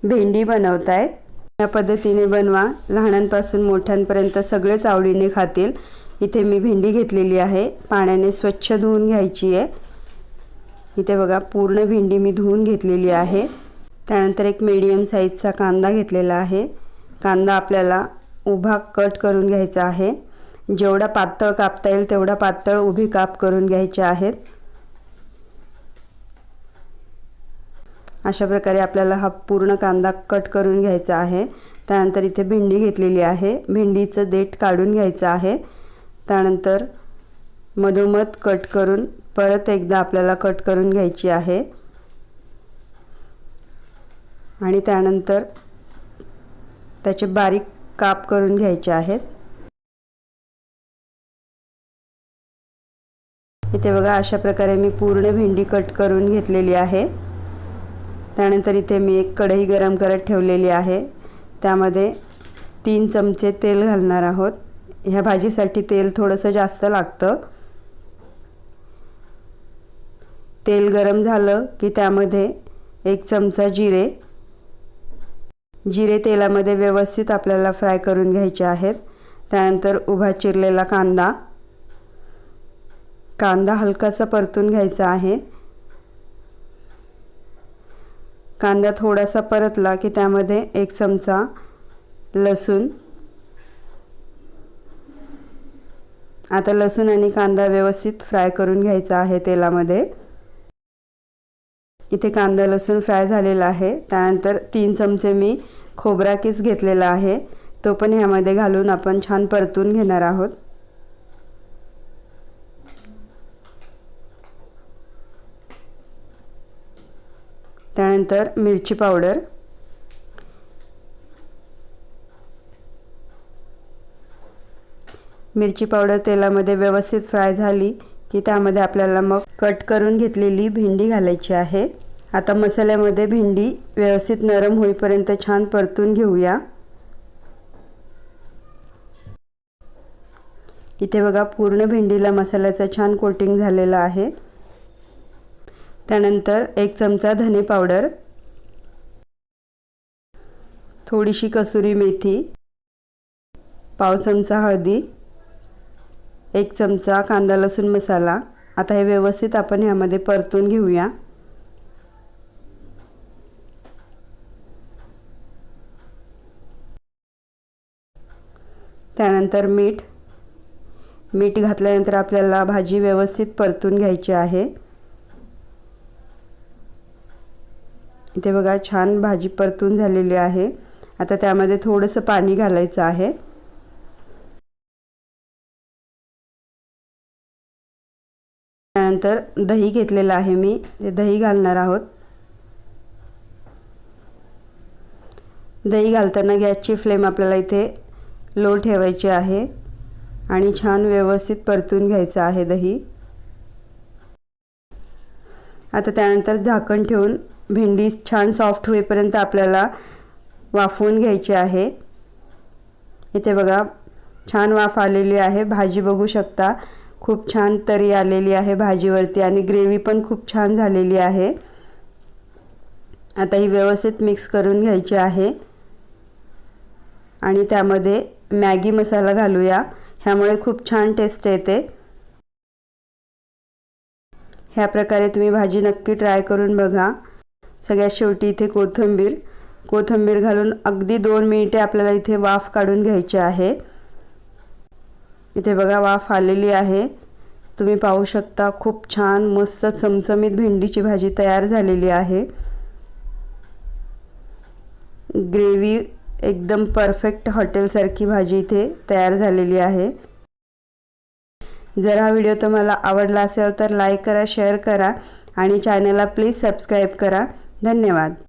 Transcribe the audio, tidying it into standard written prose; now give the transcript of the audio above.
भेंडी बनवताय। या पद्धतीने बनवा, लहानांपासून मोठ्यांपर्यंत सगळेच आवडीने खातील। इथे मी भेंडी घेतलेली आहे, पाण्याने स्वच्छ धुवून घ्यायची आहे। इथे बघा पूर्ण भेंडी मी धुवून घेतलेली आहे। त्यानंतर एक मीडियम साईजचा कांदा घेतलेला आहे। कांदा आपल्याला उभा कट करून घ्यायचा आहे। जेवढा पातळ कापता येईल तेवढा पातळ उभी काप करून घ्यायचे आहेत। अशा प्रकारे आपल्याला हा पूर्ण कांदा कट करून घ्यायचा आहे। त्यानंतर इथे भेंडी घेतलेली आहे, भेंडीचं देठ काढून घ्यायचं आहे। त्यानंतर मधोमध कट करून परत एकदा आपल्याला कट करून घ्यायची आहे आणि त्यानंतर त्याचे बारीक काप करून घ्यायचे आहेत। इथे बघा अशा प्रकारे मी पूर्ण भेंडी कट करून घेतलेली आहे। त्यानंतर इथे मी एक कढई गरम करत ठेवलेली आहे। त्यामध्ये 3 चमचे तेल घालणार आहोत। ह्या भाजीसाठी तेल थोडंसं जास्त लागतं। तेल गरम झालं की त्यामध्ये 1 चमचा जिरे तेलामध्ये व्यवस्थित आपल्याला फ्राय करून घ्यायचे आहेत। त्यानंतर उभा चिरलेला कांदा हलकासा परतून घ्यायचा आहे। कांदा थोडासा परतला की त्यामध्ये 1 चमचा लसूण। आता लसूण आणि कांदा व्यवस्थित फ्राय करून घ्यायचा आहे तेलामध्ये। इथे कांदा लसूण फ्राय झालेला आहे। त्यानंतर 3 चमचे मी खोबरा किस घेतलेला आहे, तो पण ह्यामध्ये घालून आपण छान परतून घेणार आहोत। त्यानंतर मिरची पावडर तेलामध्ये व्यवस्थित फ्राय झाली की त्यामध्ये आपल्याला मग कट करून घेतलेली भेंडी घालायची आहे। आता मसाल्यामध्ये भेंडी व्यवस्थित नरम होईपर्यंत छान परतून घेऊया। इथे बघा पूर्ण भेंडीला मसाल्याचा छान कोटिंग झालेला आहे। त्यानंतर 1 चमचा धने पावडर, थोडीशी कसुरी मेथी, पाव चमचा हळदी, 1 चमचा कांदा लसूण मसाला। आता हे व्यवस्थित आपण ह्यामध्ये परतून घेऊया। त्यानंतर मीठ घातल्यानंतर आपल्याला भाजी व्यवस्थित परतून घ्यायची आहे। इथे बघा छान भाजी परतून झालेली आहे। आता त्यामध्ये थोडंसं पाणी घालायचं आहे। त्यानंतर दही घेतलेलं आहे मी, ते दही घालणार आहोत। दही घालताना गॅसची फ्लेम आपल्याला इथे लो ठेवायची आहे आणि छान व्यवस्थित परतून घ्यायचं आहे दही। आता त्यानंतर झाकण ठेवून भेंडी छान सॉफ्ट होईपर्यंत आपल्याला वाफवून घ्यायची आहे। इथे बघा छान वाफ आलेली आहे। भाजी बघू शकता, खूप छान तरी आलेली आहे भाजीवरती आणि ग्रेव्ही पण खूप छान झालेली आहे। आता ही व्यवस्थित मिक्स करून घ्यायची आहे आणि त्यामध्ये मॅगी मसाला घालूया, ह्यामुळे खूप छान टेस्ट येते। ह्या प्रकारे तुम्ही भाजी नक्की ट्राय करून बघा। सगळ्यात शेवटी इथे कोथिंबीर घालून अगदी 2 मिनिटे आपल्याला इथे वाफ काढून घ्यायची आहे। इथे बघा वाफ आलेली आहे, तुम्ही पाहू शकता। खूप छान मस्त चमचमीत भेंडीची भाजी तयार झालेली आहे। ग्रेव्ही एकदम परफेक्ट हॉटेलसारखी भाजी इथे तयार झालेली आहे। जर हा व्हिडिओ तुम्हाला आवडला असेल तर लाईक करा, शेअर करा आणि चॅनलला प्लीज सबस्क्राईब करा। धन्यवाद।